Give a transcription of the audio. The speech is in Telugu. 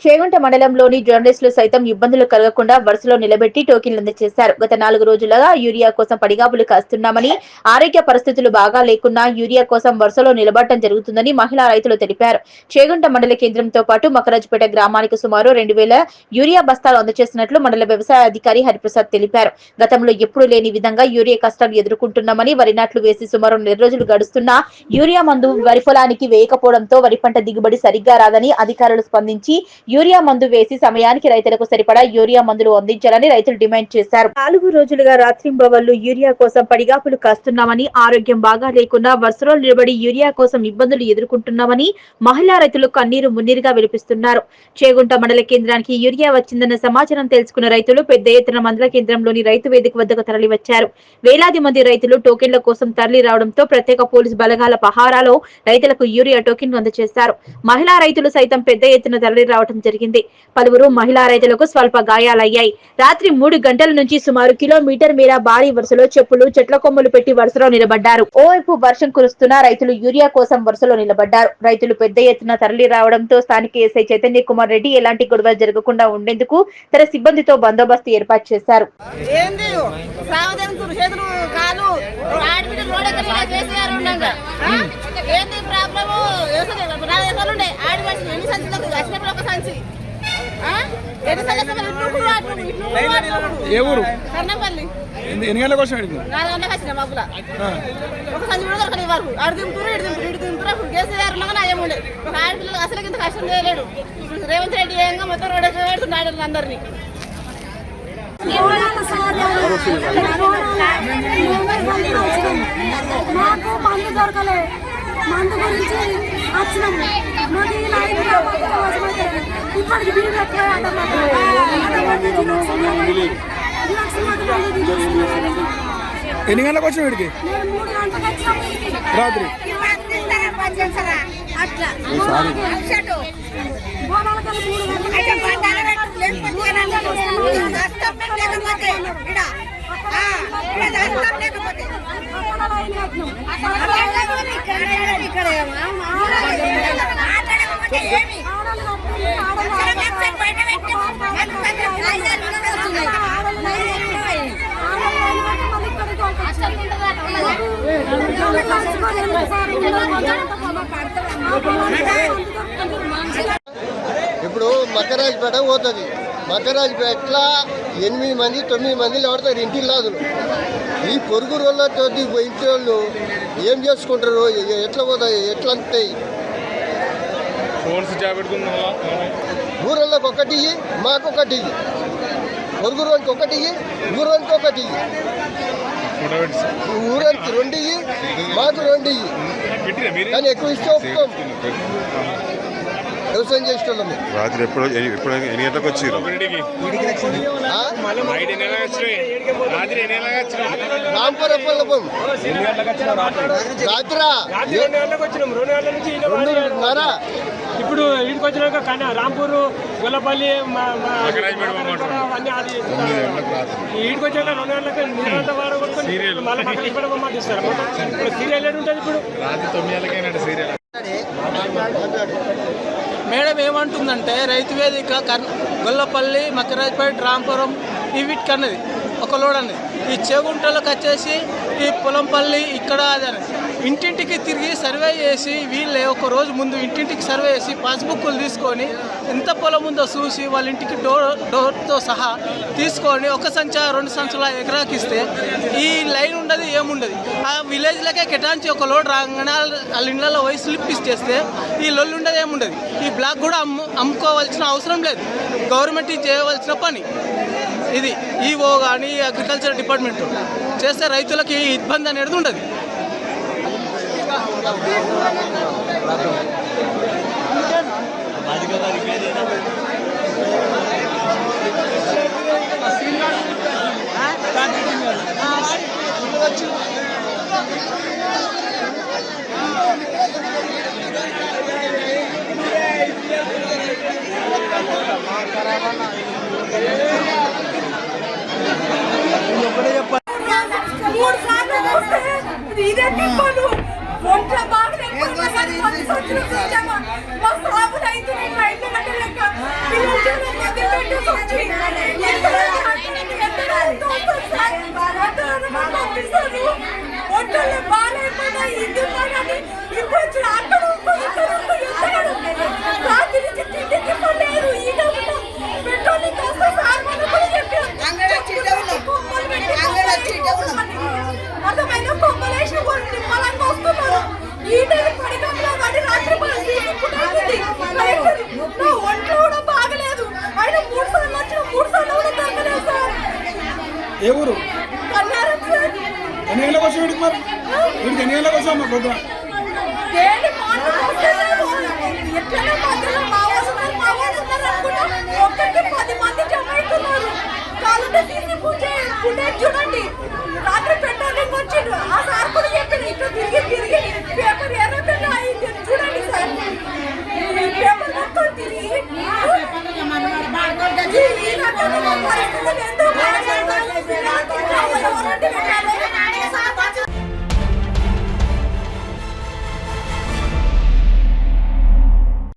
చేగుంట మండలంలోని జర్నలిస్టులు సైతం ఇబ్బందులు కలగకుండా వరుసలో నిలబెట్టి టోకెన్లు అందజేశారు. గత 4 రోజులుగా యూరియా కోసం పడిగాపులు కాస్తున్నామని, ఆరోగ్య పరిస్థితులు బాగా లేకున్నా యూరియా కోసం వరుసలో నిలబడటం జరుగుతుందని మహిళా రైతులు తెలిపారు. చేగుంట మండల కేంద్రంతో పాటు మకరాజుపేట గ్రామానికి సుమారు 2000 యూరియా బస్తాలు అందజేసినట్లు మండల వ్యవసాయ అధికారి హరిప్రసాద్ తెలిపారు. గతంలో ఎప్పుడూ లేని విధంగా యూరియా కష్టాలు ఎదుర్కొంటున్నామని, వరి నాట్లు వేసి సుమారు 4 రోజులు గడుస్తున్నా యూరియా మందు వరి పొలానికి వేయకపోవడంతో వరి పంట దిగుబడి సరిగ్గా రాదని అధికారులు స్పందించి యూరియా మందు వేసి సమయానికి రైతులకు సరిపడా యూరియా మందులు అందించాలని రైతులు డిమాండ్ చేశారు. 4 రోజులుగా రాత్రింబవళ్లు యూరియా కోసం పడిగాపులు కాస్తున్నామని, ఆరోగ్యం బాగా లేకున్నా వరుసలో నిలబడి యూరియా కోసం ఇబ్బందులు ఎదుర్కొంటున్నామని మహిళా రైతులు కన్నీరు మున్నీరుగా విలపిస్తున్నారు. చేగుంట మండల కేంద్రానికి యూరియా వచ్చిందన్న సమాచారం తెలుసుకున్న రైతులు పెద్ద ఎత్తున మండల కేంద్రంలోని రైతు వేదిక వద్దకు తరలివచ్చారు. వేలాది మంది రైతులు టోకెన్ల కోసం తరలి రావడంతో ప్రత్యేక పోలీసు బలగాల పహారాలో రైతులకు యూరియా టోకెన్లు అందజేశారు. మహిళా రైతులు సైతం పెద్ద ఎత్తున తరలి రావడం జరిగింది. పలువురు మహిళా రైతులకు స్వల్ప గాయాలయ్యాయి. రాత్రి 3 గంటల నుంచి సుమారు కిలోమీటర్ మేర భారీ వరుసలో చెప్పులు, చెట్ల కొమ్ములు పెట్టి వరుసలో నిలబడ్డారు. ఓవైపు వర్షం కురుస్తున్నా రైతులు యూరియా కోసం వరుసలో నిలబడ్డారు. రైతులు పెద్ద ఎత్తున తరలి రావడంతో స్థానిక ఎస్ఐ చైతన్య కుమార్ రెడ్డి ఎలాంటి గొడవ జరగకుండా ఉండేందుకు తన సిబ్బందితో బందోబస్తు ఏర్పాటు చేశారు. ఏ ఊరు? ఎన్ని గంటలకు వచ్చాడు? 4 గంటలకు వచ్చిన మబ్బుల ఒక సంచి కూడా దొరకని వరకు అడుగుతుంటారు ఇడుతుంటారు. అప్పుడు కేసీఆర్ ఉండగా ఏముండే ఒక ఆడపిల్లలకు అసలు ఇంత కష్టం చేయలేడు. రేవంత్ రెడ్డి ఏంగా మొత్తం రోడ్డు పెడుతున్నాడు అందరినీ. మాకు మందు దొరకలే, మందు గురించి వచ్చినాము. మాకు ఈ లైన్ ఇప్పటికి బిల్లు ఎక్కువ. ఎన్ని గంటలకు వచ్చిన వీడికి? 3 గంటలకు వచ్చినాము రాత్రి. ఇప్పుడు మకరాజుపేట పోతుంది. మకరాజుపేటలో 8 మంది 9 మంది పడతారు ఇంటి లాదులు. ఈ పొరుగు రోజులతో ఇంటి వాళ్ళు ఏం చేసుకుంటారు? ఎట్లా పోతాయి? ఎట్లా అంతాయి? ఊరోళ్ళకి ఒకటి, మాకు ఒకటి, పొరుగు రోజులకి ఒకటి, ఊరోళ్ళకి ఒకటి, ఊరికి 2, మాకు 2. కానీ ఎక్కువ ఇస్తే ఒప్పుకోం. వ్యవసాయం చేసేటోళ్ళం. రాత్రి ఎప్పుడు ఎన్ని గంటలకు వచ్చారు? రాంపురపల్లపం రాత్రా 2:30. ఇప్పుడు ఇంటికి వచ్చినాక కానీ రాంపూర్, గొల్లపల్లి, ఇంటికి వచ్చాక 2 గంటలకు నీరంతా వాడగొట్టుకొని మళ్ళీ పంపిస్తారు. ఇప్పుడు సీరియల్ ఏడు ఉంటుంది. ఇప్పుడు రాత్రి 9 గంటలకైనా సీరియల్. మేడం ఏమంటుందంటే రైతు వేదిక గొల్లపల్లి, మకరాజ్పేట, రాంపురం వీటికన్నది ఒక లోడ్ అన్నది. ఈ చేగుంటలకు వచ్చేసి ఈ పొలంపల్లి ఇక్కడ అదని ఇంటింటికి తిరిగి సర్వే చేసి వీళ్ళే ఒక రోజు ముందు ఇంటింటికి సర్వే చేసి పాస్బుక్లు తీసుకొని ఎంత పొలం ఉందో చూసి వాళ్ళ ఇంటికి డోర్తో సహా తీసుకొని 1 సంచా 2 సంచుల ఎకరాకిస్తే ఈ లైన్ ఉండదు, ఏముండదు. ఆ విలేజ్లకే కేటాయించి ఒక లోడ్ రాగానే వాళ్ళ ఇళ్ళలో పోయి స్లిప్ ఇచ్చేస్తే ఈ లొల్లు ఉండదు, ఏముండదు. ఈ బ్లాక్ కూడా అమ్ముకోవాల్సిన అవసరం లేదు. గవర్నమెంట్ చేయవలసిన పని ఇది. ఈఓ కానీ అగ్రికల్చర్ డిపార్ట్మెంట్ చేస్తే రైతులకి ఇబ్బంది అనేది ఉండదు. ఒంట్లో బాగా ఏ ఊరు కన్నారం సార్. ఎన్ని గంటలకు వచ్చి వీడికి మరి వీడికి ఎన్ని గంటలకు వచ్చావు మా పొద్దున ఏంటి మార్నింగ్ వస్తేనేమో ఎట్లనే మధ్యలో మా వాళ్ళు ఉన్నారు అనుకుంటా ఒక్కరికి 10 మంది జమ అవుతున్నారు. కాలంటే తీసి ఫుటేజ్ చూడండి. రాత్రి పెట్రోలింగ్ వచ్చిండ్రు. ఆ సార్ కూడా చెప్పిండు ఇట్లా తిరిగి పేపర్ ఎర్రగా అయింది చూడండి సార్. ఈ పేపర్ మొత్తం తిరిగి ఈ రకమైన పరిస్థితులు ఎందుకు